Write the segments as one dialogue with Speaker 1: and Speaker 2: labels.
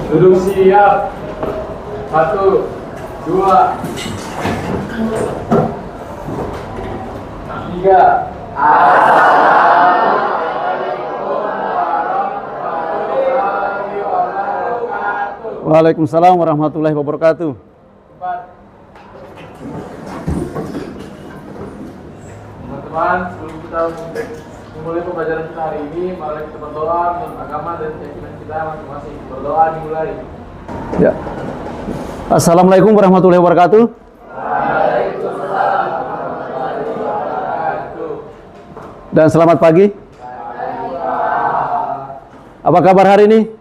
Speaker 1: Duduk siap. Satu, dua, tiga.
Speaker 2: Waalaikumsalam warahmatullahi wabarakatuh.
Speaker 1: Teman-teman, sebelum kita memulai pembelajaran kita hari ini, mari kita berdoa menurut agama dan keyakinan kita masing-masing. Berdoa dimulai.
Speaker 2: Ya. Assalamualaikum warahmatullahi wabarakatuh.
Speaker 1: Waalaikumsalam warahmatullahi wabarakatuh.
Speaker 2: Dan selamat pagi. Apa kabar hari ini?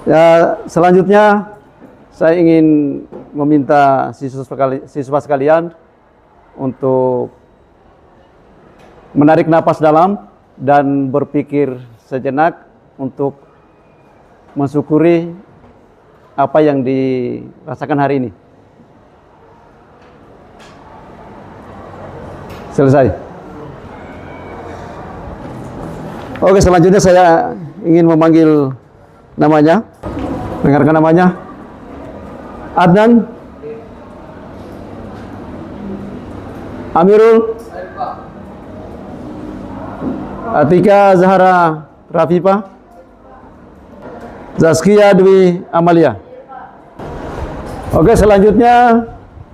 Speaker 2: Ya, selanjutnya saya ingin meminta siswa sekalian untuk menarik napas dalam dan berpikir sejenak untuk mensyukuri apa yang dirasakan hari ini. Selesai. Oke, selanjutnya saya ingin memanggil namanya. Dengarkan namanya. Adnan Amirul Atika Zahra Rafifa Zaskia Dwi Amalia. Oke, selanjutnya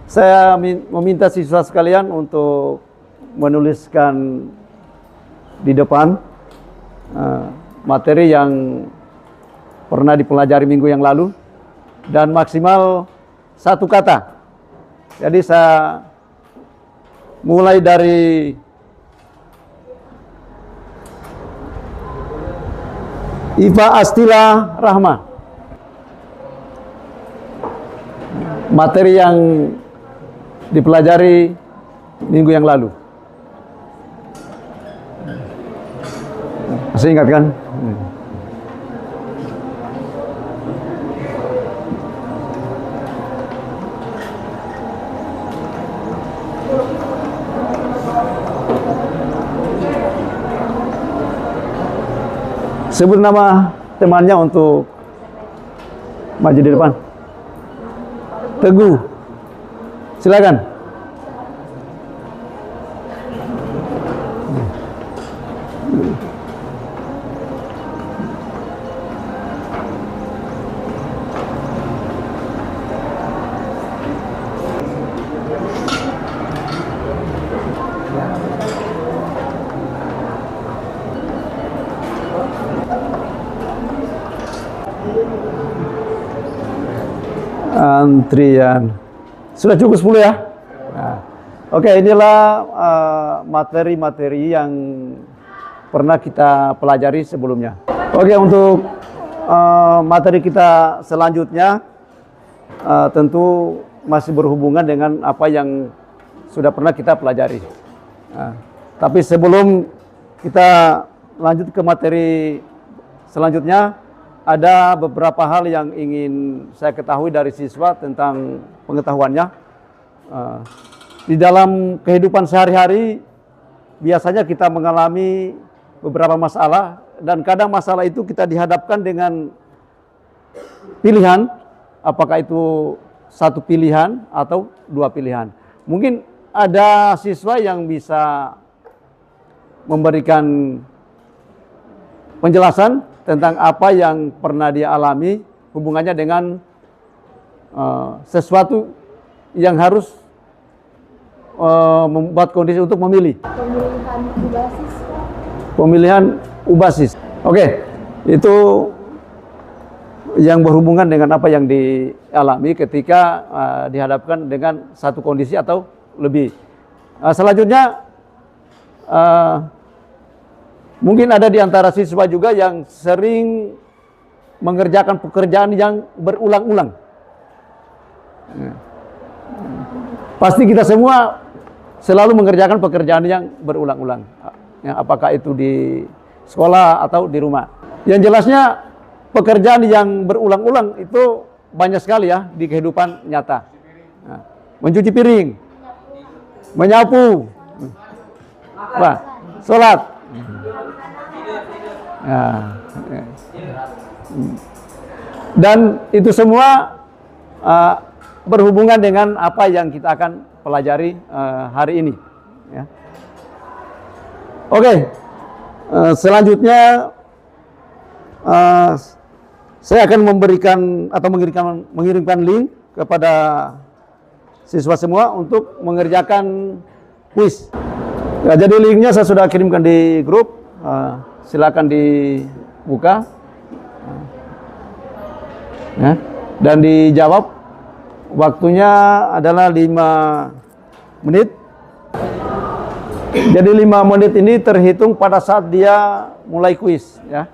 Speaker 2: saya meminta siswa sekalian untuk menuliskan di depan materi yang pernah dipelajari minggu yang lalu dan maksimal satu kata. Jadi saya mulai dari Iva Astila Rahma, materi yang dipelajari minggu yang lalu. Masih ingat kan? Sebut nama temannya untuk maju di depan. Teguh. Silakan. Antrian. Sudah cukup 10 ya? Nah. Oke, inilah materi-materi yang pernah kita pelajari sebelumnya. Oke, untuk materi kita selanjutnya tentu masih berhubungan dengan apa yang sudah pernah kita pelajari. Nah, tapi sebelum kita lanjut ke materi selanjutnya, ada beberapa hal yang ingin saya ketahui dari siswa tentang pengetahuannya. Di dalam kehidupan sehari-hari, biasanya kita mengalami beberapa masalah, dan kadang masalah itu kita dihadapkan dengan pilihan, apakah itu satu pilihan atau dua pilihan. Mungkin ada siswa yang bisa memberikan penjelasan tentang apa yang pernah dia alami hubungannya dengan sesuatu yang harus membuat kondisi untuk memilih.
Speaker 3: Pemilihan U-Basis.
Speaker 2: Pemilihan U-Basis. Oke, itu yang berhubungan dengan apa yang dialami ketika dihadapkan dengan satu kondisi atau lebih. Selanjutnya, mungkin ada di antara siswa juga yang sering mengerjakan pekerjaan yang berulang-ulang. Pasti kita semua selalu mengerjakan pekerjaan yang berulang-ulang. Apakah itu di sekolah atau di rumah. Yang jelasnya pekerjaan yang berulang-ulang itu banyak sekali ya di kehidupan nyata. Mencuci piring, menyapu, sholat. Nah, ya. Dan itu semua berhubungan dengan apa yang kita akan pelajari hari ini. Ya. Oke, selanjutnya saya akan memberikan atau mengirimkan link kepada siswa semua untuk mengerjakan kuis. Ya, jadi linknya saya sudah kirimkan di grup. Silakan dibuka ya, dan dijawab. Waktunya adalah 5 menit. Jadi 5 menit ini terhitung pada saat dia mulai kuis ya.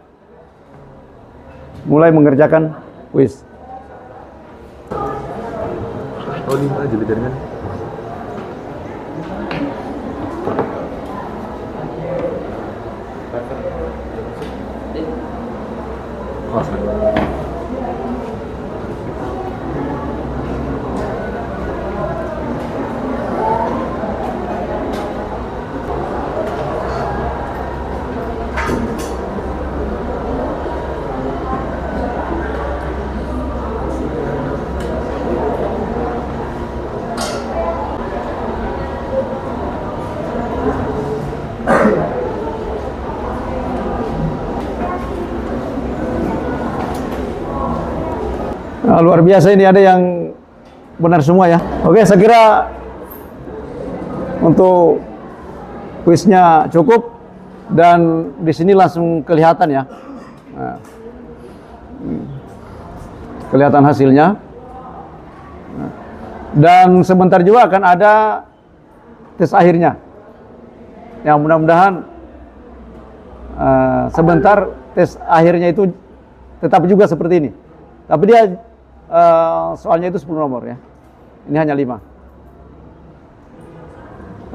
Speaker 2: Mulai mengerjakan kuis.
Speaker 4: Oh, 5 aja jaringan.
Speaker 2: Nah, luar biasa, ini ada yang benar semua ya. Oke, saya kira untuk kuisnya cukup dan di sini langsung kelihatan ya. Nah, kelihatan hasilnya. Nah, dan sebentar juga akan ada tes akhirnya. Ya, mudah-mudahan sebentar tes akhirnya itu tetap juga seperti ini. Tapi dia soalnya itu 10 nomor ya. Ini hanya 5.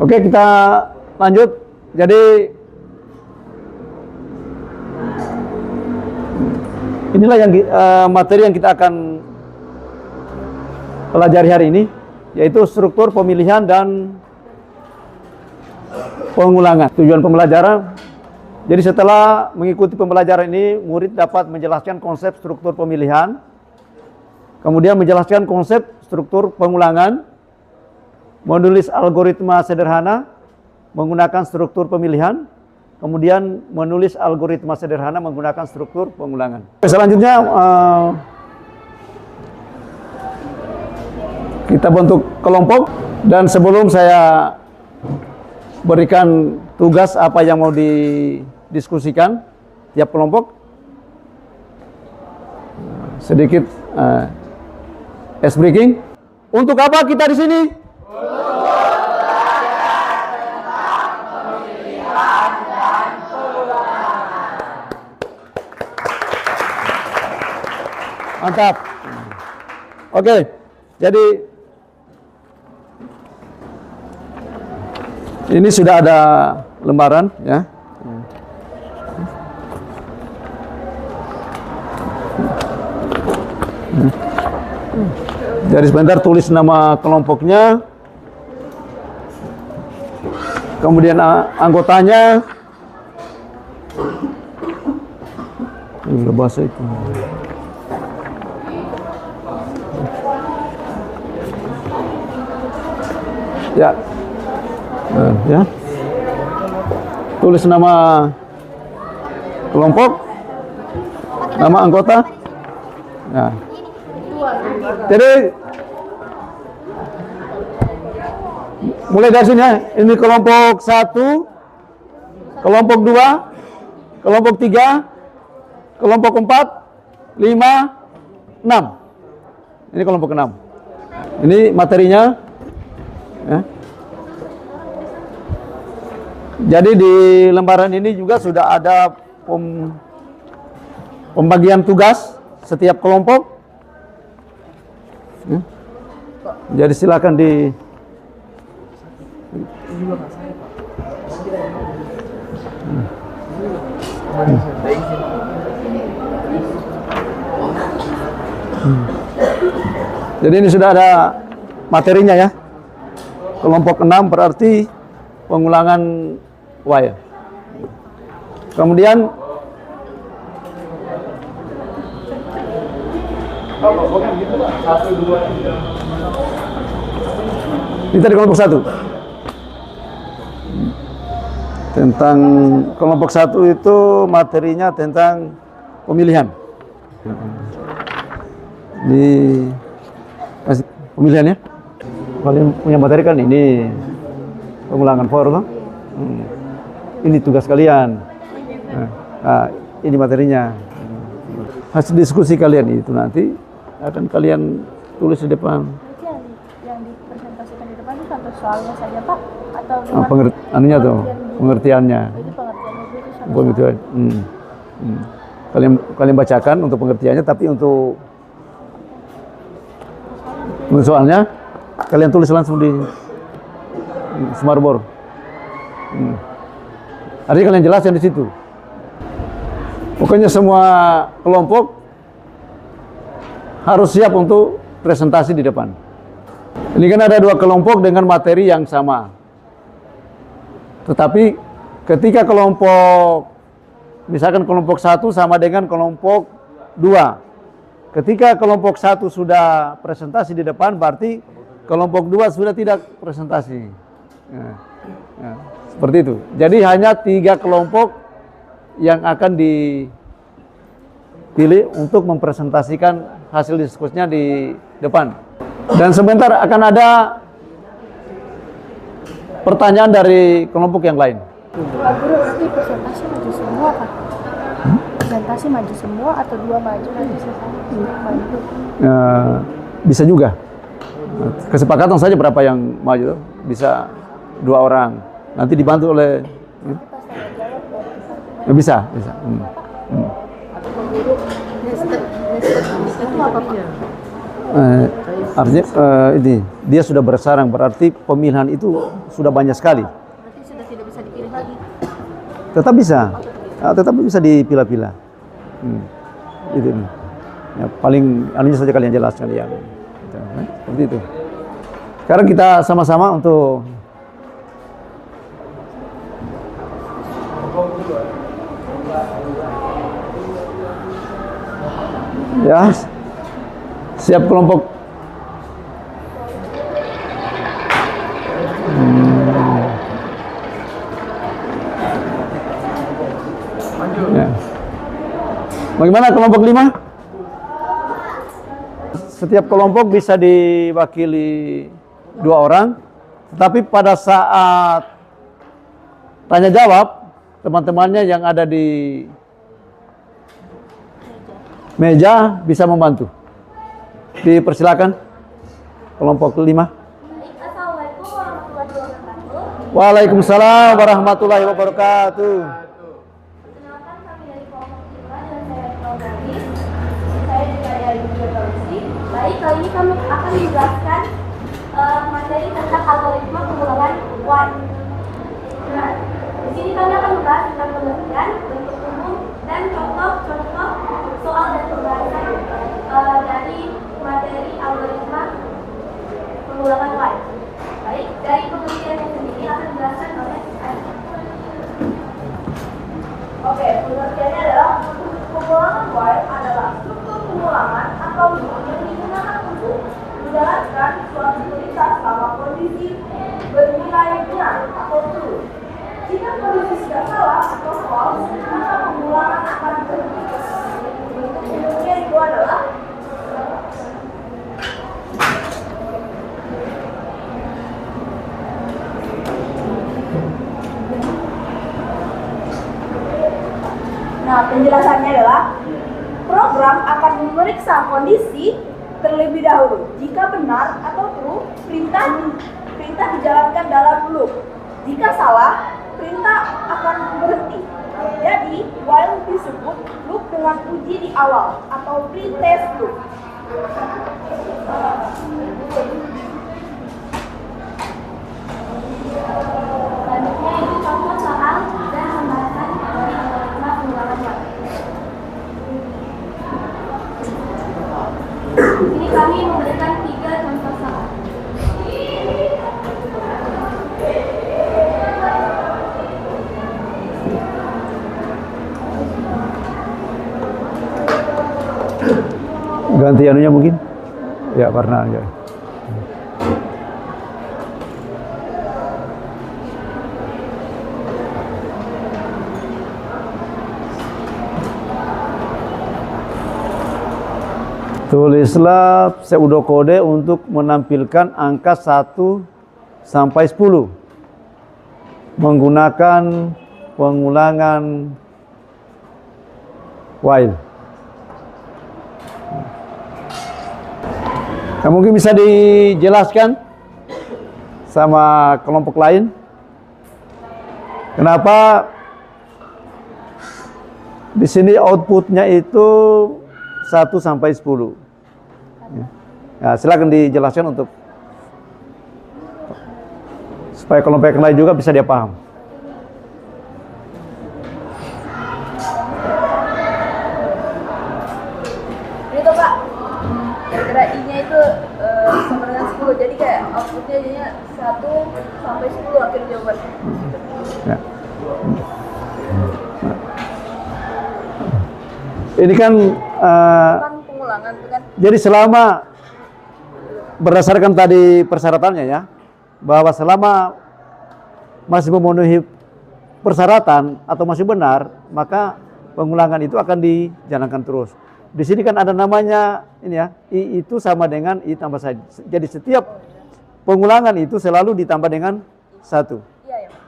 Speaker 2: Oke, kita lanjut. Jadi inilah yang materi yang kita akan pelajari hari ini, yaitu struktur pemilihan dan pengulangan. Tujuan pembelajaran. Jadi setelah mengikuti pembelajaran ini, murid dapat menjelaskan konsep struktur pemilihan, kemudian menjelaskan konsep struktur pengulangan, menulis algoritma sederhana menggunakan struktur pemilihan, kemudian menulis algoritma sederhana menggunakan struktur pengulangan. Selanjutnya kita bentuk kelompok, dan sebelum saya berikan tugas apa yang mau didiskusikan tiap kelompok, sedikit ice breaking. Untuk apa kita di sini? Mantap. Oke, jadi ini sudah ada lembaran ya. Jadi sebentar tulis nama kelompoknya, kemudian anggotanya. Ini udah bahasa itu. Ya, ya. Tulis nama kelompok, nama anggota. Nah, jadi mulai dari sini ya. Ini kelompok 1, kelompok 2, kelompok 3, kelompok 4, 5, 6. Ini kelompok 6. Ini materinya. Ya. Jadi di lembaran ini juga sudah ada pembagian tugas setiap kelompok. Ya. Jadi silakan di Jadi ini sudah ada materinya ya. Kelompok 6 berarti pengulangan Y. Kemudian
Speaker 1: Oh, bukan gitu Pak. 1, 2, 3.
Speaker 2: Ini tadi kelompok 1. Tentang kelompok 1 itu materinya tentang pemilihan. Di masih pemilihan ya. Kalian punya materi kan ini pengulangan for toh? Ini tugas kalian. Nah, ini materinya. Hasil diskusi kalian itu nanti akan kalian tulis di depan.
Speaker 3: Yang dipresentasikan di depan itu contoh soalnya saja Pak? Atau
Speaker 2: Anunya tuh, pengertiannya.
Speaker 3: itu pengertiannya itu sama
Speaker 2: Pengertian. Kalian bacakan untuk pengertiannya, tapi untuk soalnya kalian tulis langsung di smartboard. Artinya kalian jelaskan di situ. Pokoknya semua kelompok harus siap untuk presentasi di depan. Ini kan ada 2 kelompok dengan materi yang sama. Tetapi ketika kelompok, misalkan kelompok 1 sama dengan kelompok 2. Ketika kelompok 1 sudah presentasi di depan, berarti kelompok 2 sudah tidak presentasi. Seperti itu. Jadi hanya 3 kelompok yang akan dipilih untuk mempresentasikan hasil diskusinya di depan. Dan sebentar akan ada pertanyaan dari kelompok yang lain.
Speaker 3: Pak Guru, nanti presentasi maju semua Pak? Presentasi maju semua atau 2 maju nanti maju?
Speaker 2: Bisa juga. Kesepakatan saja berapa yang maju, bisa 2 orang. Nanti dibantu oleh bisa. Artinya ini dia sudah bersarang, berarti pemilihan itu sudah banyak sekali.
Speaker 3: Berarti sudah tidak bisa dipilih lagi?
Speaker 2: Tetap bisa dipilah-pilah. Itu ya, paling anunya saja kalian jelaskan yang seperti itu. Sekarang kita sama-sama untuk ya, siap kelompok. Ya. Bagaimana kelompok 5? Setiap kelompok bisa diwakili 2 orang, tetapi pada saat tanya jawab, teman-temannya yang ada di meja bisa membantu. Dipersilakan kelompok 5.
Speaker 3: Assalamualaikum warahmatullahi wabarakatuh.
Speaker 2: Waalaikumsalam warahmatullahi wabarakatuh.
Speaker 3: Perkenalkan, kami dari kelompok 5 dan saya Rogalis. Saya juga dari biologi. Baik, kali ini kami akan menjelaskan materi tentang algoritma pengulangan Y. Nah, di sini kami akan membahas tentang pengertian, bentuk umum, dan contoh-contoh soal dan pembahasan dari materi algoritma pengulangan Y. Baik, dari pengertiannya sendiri akan dijelaskan oleh Adi. Oke, pengertiannya adalah pengulangan Y adalah struktur pengulangan atau loop yang digunakan untuk menjalankan suatu perintah selama kondisi bernilai benar atau true. Jika kondisi sudah salah atau false, maka pengulangan akan berhenti. Bentuk umumnya itu adalah penjelasannya adalah program akan memeriksa kondisi terlebih dahulu. Jika benar atau true, perintah dijalankan dalam loop. Jika salah, perintah akan berhenti. Jadi, while disebut loop dengan uji di awal atau pre-test loop. Selanjutnya itu contoh soal dan pembahasan dari algoritma pengulangan Y. Ini kami memberikan 3 contoh soal.
Speaker 2: Ganti anunya mungkin? Ya, warna aja. Tulislah pseudokode untuk menampilkan angka 1 sampai 10 menggunakan pengulangan while. Nah, mungkin bisa dijelaskan sama kelompok lain kenapa di sini outputnya itu 1 sampai 10. Ya, silakan dijelaskan untuk supaya kelompok yang lain juga bisa dia paham.
Speaker 5: Itu Pak, kira-kira I-nya itu sama dengan 10, jadi kayak outputnya jadinya 1 sampai 10 akhir jawabannya.
Speaker 2: Ya. Ini kan
Speaker 5: Kan pengulangan itu kan.
Speaker 2: jadi selama berdasarkan tadi persyaratannya ya, bahwa selama masih memenuhi persyaratan atau masih benar, maka pengulangan itu akan dijalankan terus. Di sini kan ada namanya ini ya, I itu sama dengan I tambah 1. Jadi setiap pengulangan itu selalu ditambah dengan 1.
Speaker 5: Iya ya Pak.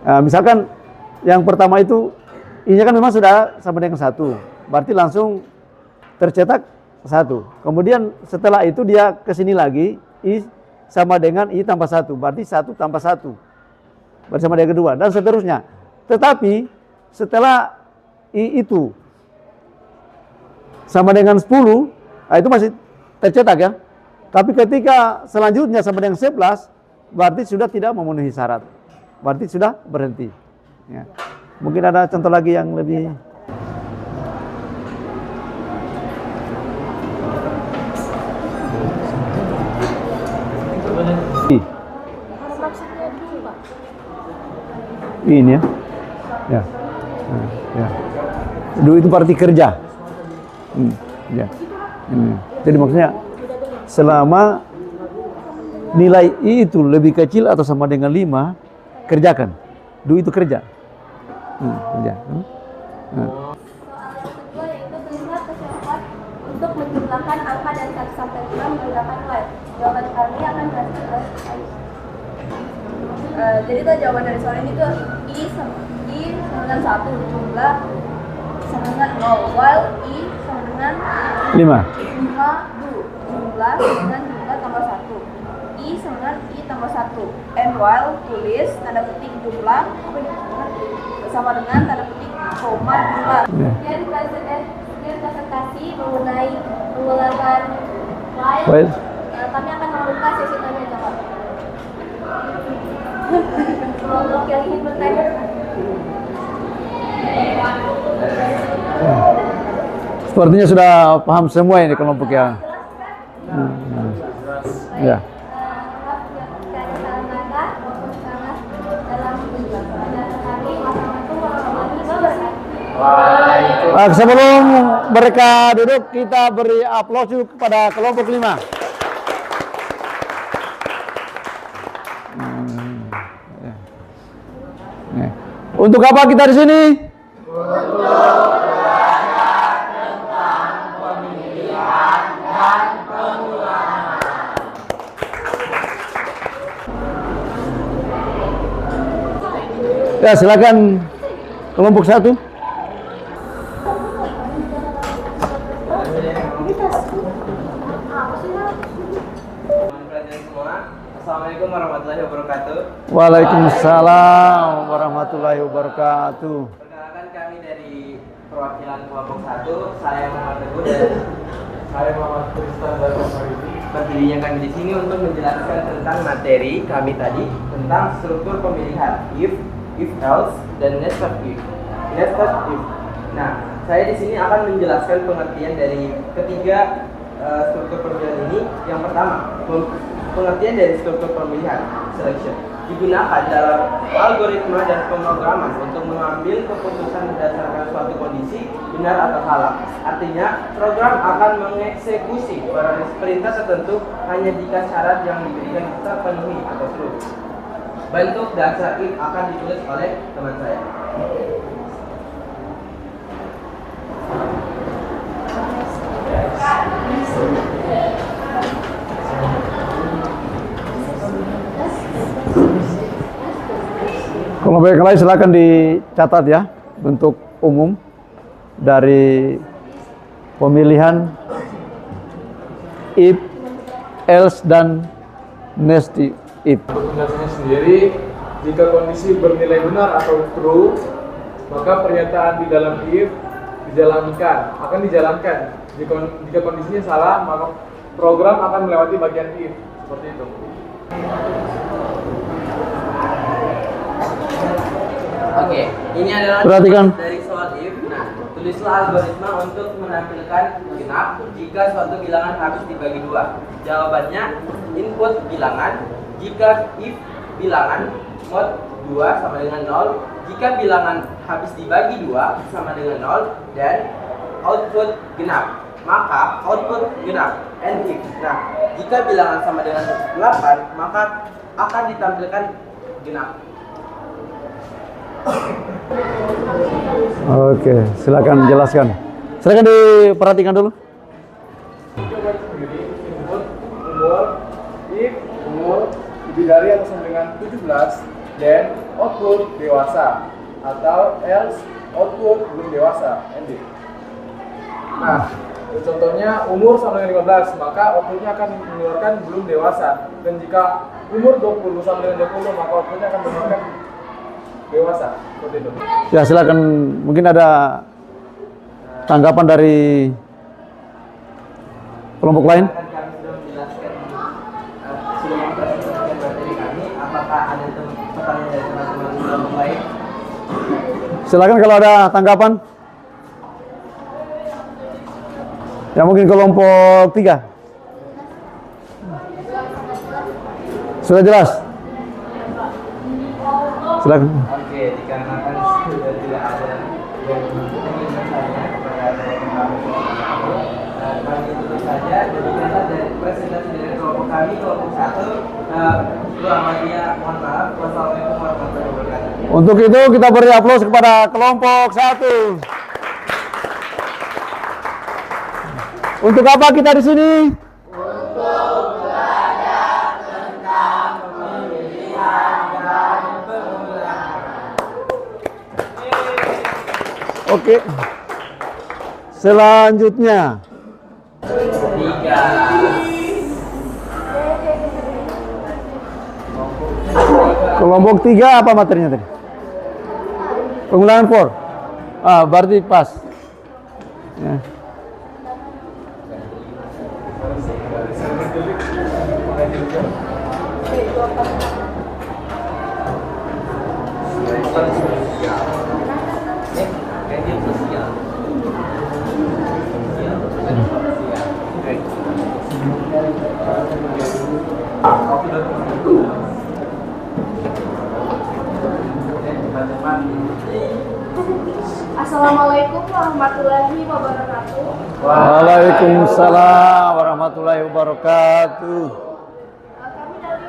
Speaker 2: Nah, misalkan yang pertama itu I-nya kan memang sudah sama dengan 1, berarti langsung tercetak 1. Kemudian setelah itu dia ke sini lagi, I sama dengan I tambah 1, berarti 1 tambah 1 bersama dengan kedua, dan seterusnya. Tetapi setelah I itu sama dengan 10, nah itu masih tercetak ya. Tapi ketika selanjutnya sama dengan 11, berarti sudah tidak memenuhi syarat, berarti sudah berhenti ya. Mungkin ada contoh lagi yang lebih.
Speaker 5: Maksudnya dulu Pak.
Speaker 2: Ini ya. Ya. Nah, ya. Dulu itu berarti kerja. Ya. Jadi maksudnya selama nilai I itu lebih kecil atau sama dengan 5, kerjakan. Dulu itu kerja. Kerja.
Speaker 3: Soal yang kedua yaitu tulislah kesiapan untuk menjumlahkan angka dari 1 sampai 5 menggunakan while. Jawaban kami akan berhasil oleh
Speaker 5: Jadi tuh jawaban dari soal ini tuh I sama dengan 1 jumlah sama dengan 0, while I sama dengan
Speaker 2: 5.
Speaker 5: 5 dulu jumlah dengan jumlah tambah 1. I sama dengan I tambah 1. And while tulis tanda petik jumlah sama dengan tanda petik koma jumlah.
Speaker 3: Sekian presentasi mengenai pengulangan while.
Speaker 2: While.
Speaker 3: Kami akan membuka sesi tanya jawab. Kelompok yang ingin bertanya.
Speaker 2: Sepertinya sudah paham semua ini kelompok ya. Ya.
Speaker 3: Jika ada salah kata maupun salah dalam pelajaran kami, wassalamualaikum warahmatullahi wabarakatuh.
Speaker 2: Sebelum mereka duduk, kita beri aplaus kepada kelompok 5. Untuk apa kita di sini? Ya, silakan kelompok 1.
Speaker 6: Assalamualaikum warahmatullahi wabarakatuh.
Speaker 2: Waalaikumsalam warahmatullahi wabarakatuh.
Speaker 6: Perkenalkan kami dari perwakilan kelompok 1. Saya Muhammad Teguh dan
Speaker 1: Saya Muhammad Tristan dari Komariti.
Speaker 6: berdirinya kami di sini untuk menjelaskan tentang materi kami tadi tentang struktur pemilihan if else, dan nested if. Nah, saya di sini akan menjelaskan pengertian dari ketiga struktur pemilihan ini. Yang pertama, pengertian dari struktur pemilihan selection digunakan dalam algoritma dan pemrograman untuk mengambil keputusan berdasarkan suatu kondisi benar atau salah. Artinya, program akan mengeksekusi perintah tertentu hanya jika syarat yang diberikan terpenuhi atau true. Bentuk dasar if akan ditulis oleh teman saya.
Speaker 2: Kalau yang lain silakan dicatat ya, bentuk umum dari pemilihan if, else, dan nested if.
Speaker 1: Untuk penjelasannya sendiri, jika kondisi bernilai benar atau true, maka pernyataan di dalam if akan dijalankan. Jika kondisinya salah, maka program akan melewati bagian if. Seperti itu.
Speaker 6: Oke, ini adalah
Speaker 2: Perhatikan.
Speaker 6: dari soal if. Nah, tulislah algoritma untuk menampilkan genap jika suatu bilangan habis dibagi dua. Jawabannya, input bilangan jika if bilangan mod 2 sama dengan 0, jika bilangan habis dibagi 2 sama dengan 0, dan output genap. Maka output genap and if. Nah, jika bilangan sama dengan 8, maka akan ditampilkan genap.
Speaker 2: Oke, silakan jelaskan. Silakan diperhatikan dulu.
Speaker 1: Coba sendiri input umur, if umur lebih dari atau sama dengan 17, dan output dewasa, atau else output belum dewasa, ending. Nah, contohnya umur sama dengan 15, maka outputnya akan mengeluarkan belum dewasa. Dan jika umur 20 sama dengan 20, maka outputnya akan mengeluarkan dewasa. Seperti itu.
Speaker 2: Ya, silakan. Mungkin ada tanggapan dari kelompok lain.
Speaker 6: Kami sudah menjelaskan, sudah mempresentasikan materi kami. Apakah ada pertanyaan dari teman-teman kelompok lain?
Speaker 2: Silakan kalau ada tanggapan. Ya, mungkin kelompok 3. Sudah jelas? Silakan.
Speaker 6: Oke, dikarenakan sudah tidak ada yang ingin bertanya kepada kami tutup saja. Demikianlah dari presentasi dari kelompok kami, kelompok 1. Muhammadiyah, mohon maaf. Wassalamualaikum warahmatullahi wabarakatuh.
Speaker 2: Untuk itu kita beri aplaus kepada kelompok 1. Untuk apa kita di sini? Untuk belajar tentang pemilihan dan penggunaan. Oke. Selanjutnya.
Speaker 6: 3.
Speaker 2: Kelompok 3 apa materinya tadi? Pengulangan 4. Berarti pas. Ya.
Speaker 3: Assalamualaikum warahmatullahi wabarakatuh.
Speaker 2: Waalaikumsalam warahmatullahi wabarakatuh.
Speaker 3: Kami dari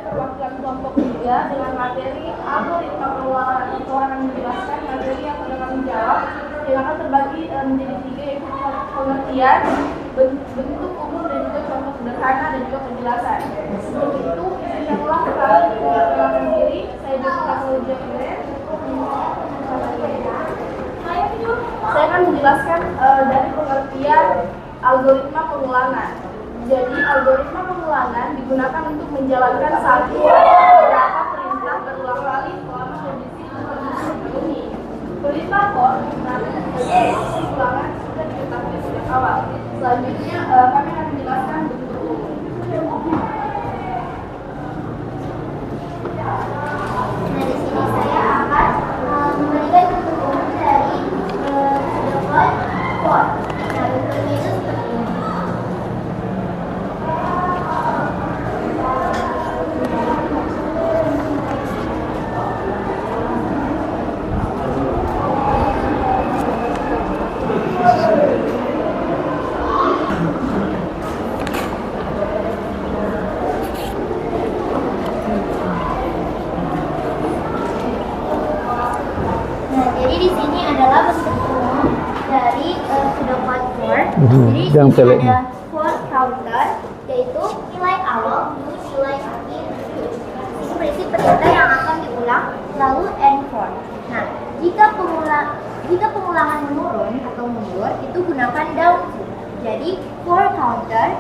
Speaker 3: perwakilan kelompok 3 dengan materi algoritma pengeluaran menjelaskan materi yang sudah kami jawab yang akan terbagi menjadi 3, yaitu pengertian, bentuk umum, dan juga contoh sederhana dan juga penjelasan. Sebelum itu, saya ulang kembali perkenalkan diri. Saya Jessica Fauzia Keren. Saya akan menjelaskan dari pengertian algoritma pengulangan. Jadi, algoritma pengulangan digunakan untuk menjalankan satu atau beberapa perintah berulang kali selama kondisi terpenuhi. Perintah for nanti sebagai pengulangan sudah diketahui sejak awal. Selanjutnya, kami akan menjelaskan bentuk umum.
Speaker 7: Dari sini saya akan memberikan bentuk umum dari for. Nah, bentuknya itu seperti ini. di sini adalah bentuk umum dari pseudocode for. Jadi di
Speaker 2: yang
Speaker 7: sini
Speaker 2: pelek.
Speaker 7: ada for counter, yaitu nilai awal, nilai akhir. Ini berisi perintah yang akan diulang, lalu and for. Nah, jika pengulangan menurun atau mundur, itu gunakan down to. Jadi for counter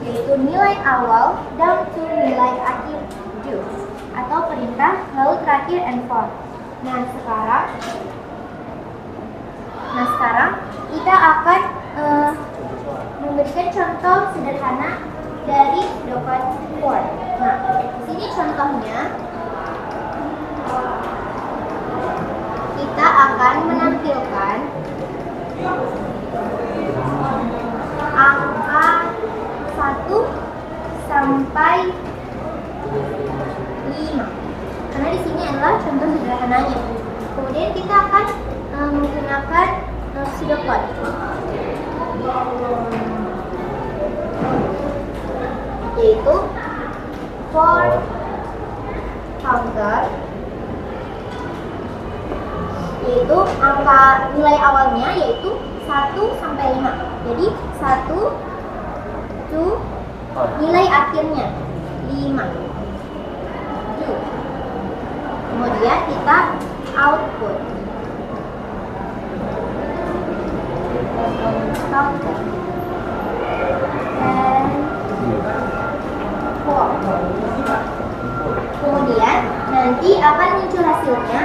Speaker 7: yaitu nilai awal down to nilai akhir do, atau perintah lalu terakhir and for. Nah sekarang kita akan memberikan contoh sederhana dari pseudocode for. Nah, di sini contohnya kita akan menampilkan angka 1 sampai 5. Karena di sini adalah contoh sederhananya. Kemudian kita akan menggunakan pseudocode. Yaitu for counter, yaitu angka nilai awalnya yaitu 1 sampai 5. Jadi 1 to nilai akhirnya 5. Kemudian kita output. Kemudian nanti akan muncul hasilnya,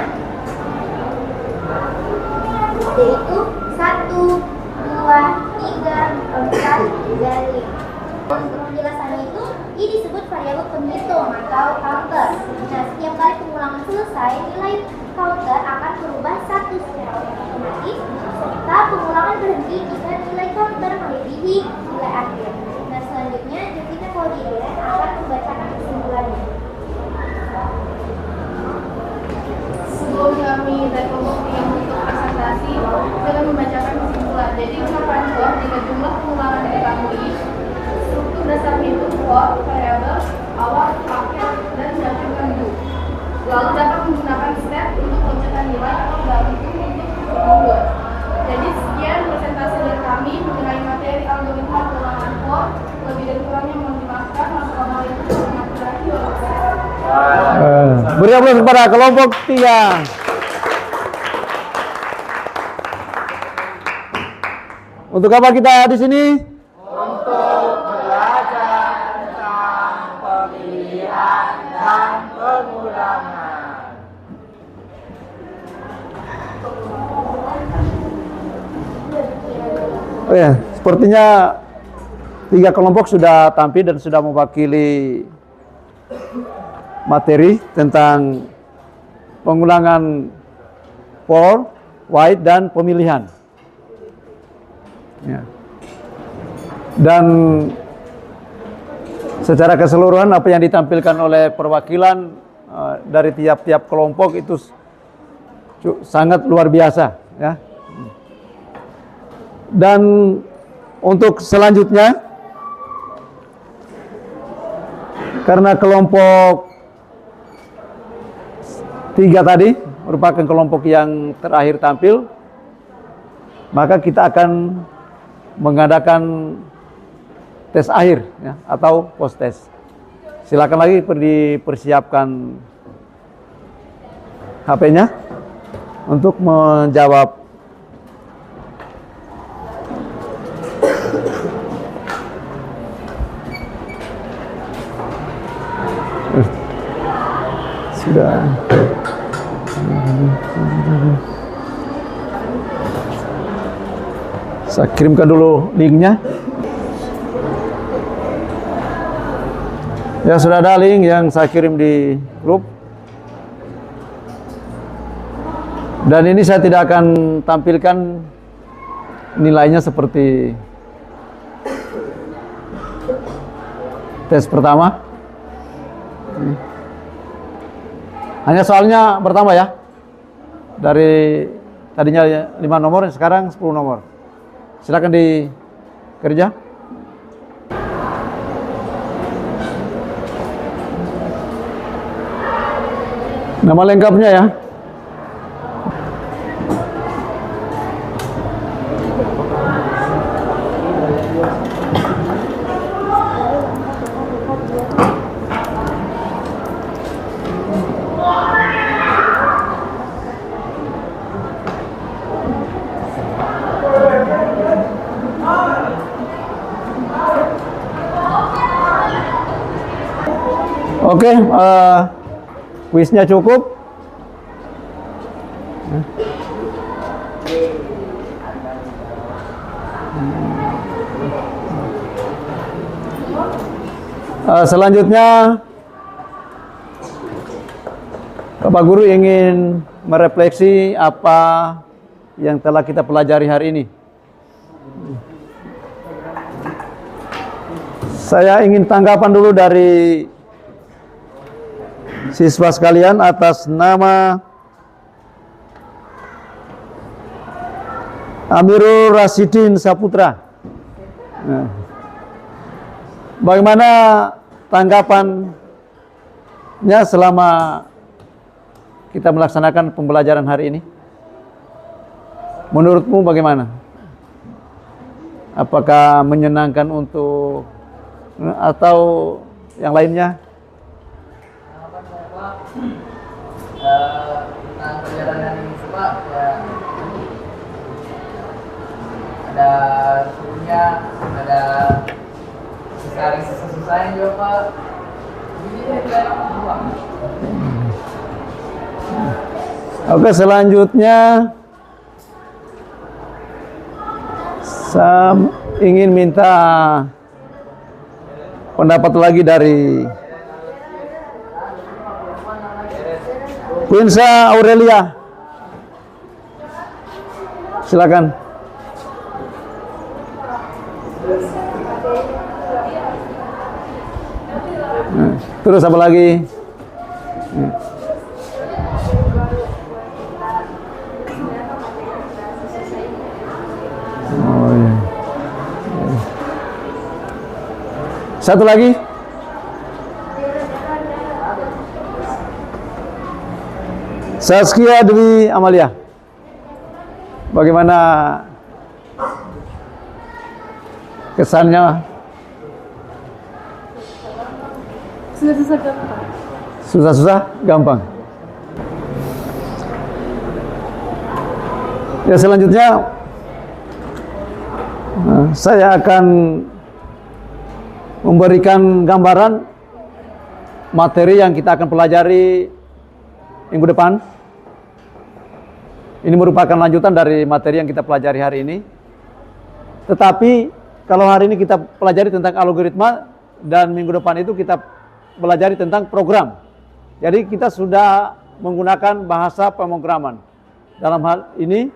Speaker 7: yaitu 1, 2, 3, 4, dan 5. Untuk penjelasannya itu, ini disebut variabel penghitung atau counter. Nah, setiap kali pengulangan selesai, nilai counter akan berubah 1 secara otomatis serta pengulangan berhenti jika nilai counter melebihi nilai akhir. Nah, selanjutnya Jessica Claudia akan membacakan kesimpulannya.
Speaker 5: Sebelum kami kelompok yang untuk presentasi, dengan membacakan kesimpulan. Jadi ungkapan for jika jumlah pengulangan diketahui, struktur dasarnya itu for, variabel, awal, akhir, dan mencantumkan do. Lalu dapat menggunakan step untuk lonjakan nilai atau dalam itu untuk mundur. Jadi sekian presentasi dari kami mengenai materi algoritma pengulangan for. Lebih dan kurangnya mohon dimaafkan. Wassalamualaikum warahmatullahi wabarakatuh.
Speaker 2: Beri aplaus kepada kelompok 3. Untuk apa kita di sini?
Speaker 1: Untuk belajar tentang pemilihan dan pengulangan.
Speaker 2: Oh ya, sepertinya 3 kelompok sudah tampil dan sudah mewakili materi tentang pengulangan for, white, dan pemilihan. Ya. Dan secara keseluruhan apa yang ditampilkan oleh perwakilan dari tiap-tiap kelompok itu sangat luar biasa, ya. Dan untuk selanjutnya, karena kelompok 3 tadi merupakan kelompok yang terakhir tampil, maka kita akan mengadakan tes akhir, ya, atau post test. Silakan lagi dipersiapkan HP-nya untuk menjawab. Sudah. Saya kirimkan dulu linknya. Ya, sudah ada link yang saya kirim di grup. Dan ini saya tidak akan tampilkan nilainya seperti tes pertama. Hanya soalnya pertama, ya. Dari tadinya 5 nomor, sekarang 10 nomor. Silakan dikerja. Nama lengkapnya, ya. Oke, kuisnya cukup. Selanjutnya, Bapak Guru ingin merefleksi apa yang telah kita pelajari hari ini. Saya ingin tanggapan dulu dari siswa sekalian atas nama Amirul Rasidin Saputra. Nah, bagaimana tanggapannya selama kita melaksanakan pembelajaran hari ini? Menurutmu bagaimana? Apakah menyenangkan untuk atau yang lainnya?
Speaker 6: Tentang perjalanan ini Pak, ya ada serunya, ada susah-susahnya juga Pak. Jadi kayak uang.
Speaker 2: Oke, selanjutnya saya ingin minta pendapat lagi dari Quinsa Aurelia. Silakan. Terus apa lagi? Oh, iya. Satu lagi. Saskia Dwi Amalia. Bagaimana kesannya?
Speaker 5: Susah-susah gampang.
Speaker 2: Susah-susah gampang. Ya, selanjutnya saya akan memberikan gambaran materi yang kita akan pelajari minggu depan. Ini merupakan lanjutan dari materi yang kita pelajari hari ini. Tetapi kalau hari ini kita pelajari tentang algoritma dan minggu depan itu kita pelajari tentang program. Jadi kita sudah menggunakan bahasa pemrograman. Dalam hal ini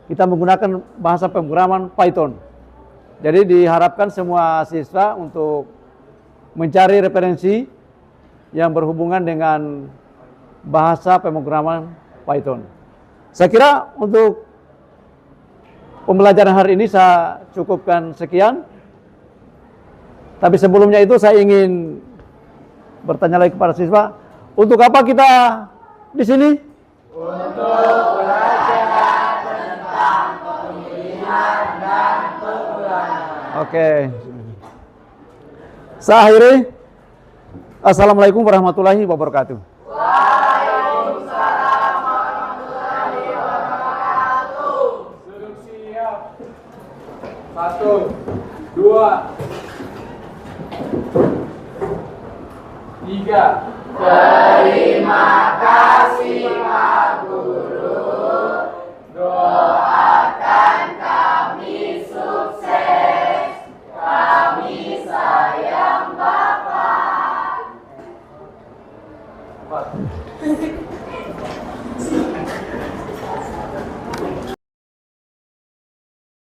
Speaker 2: kita menggunakan bahasa pemrograman Python. Jadi diharapkan semua siswa untuk mencari referensi yang berhubungan dengan bahasa pemrograman Python. Saya kira untuk pembelajaran hari ini saya cukupkan sekian. Tapi sebelumnya itu saya ingin bertanya lagi kepada siswa, untuk apa kita di sini?
Speaker 1: Untuk belajar tentang pemilihan dan pengulangan.
Speaker 2: Oke. Saya akhiri. Assalamualaikum warahmatullahi wabarakatuh.
Speaker 1: Waalaikumsalam warahmatullahi wabarakatuh. Sudah siap. 1, 2, 3. Terima kasih Pak Guru.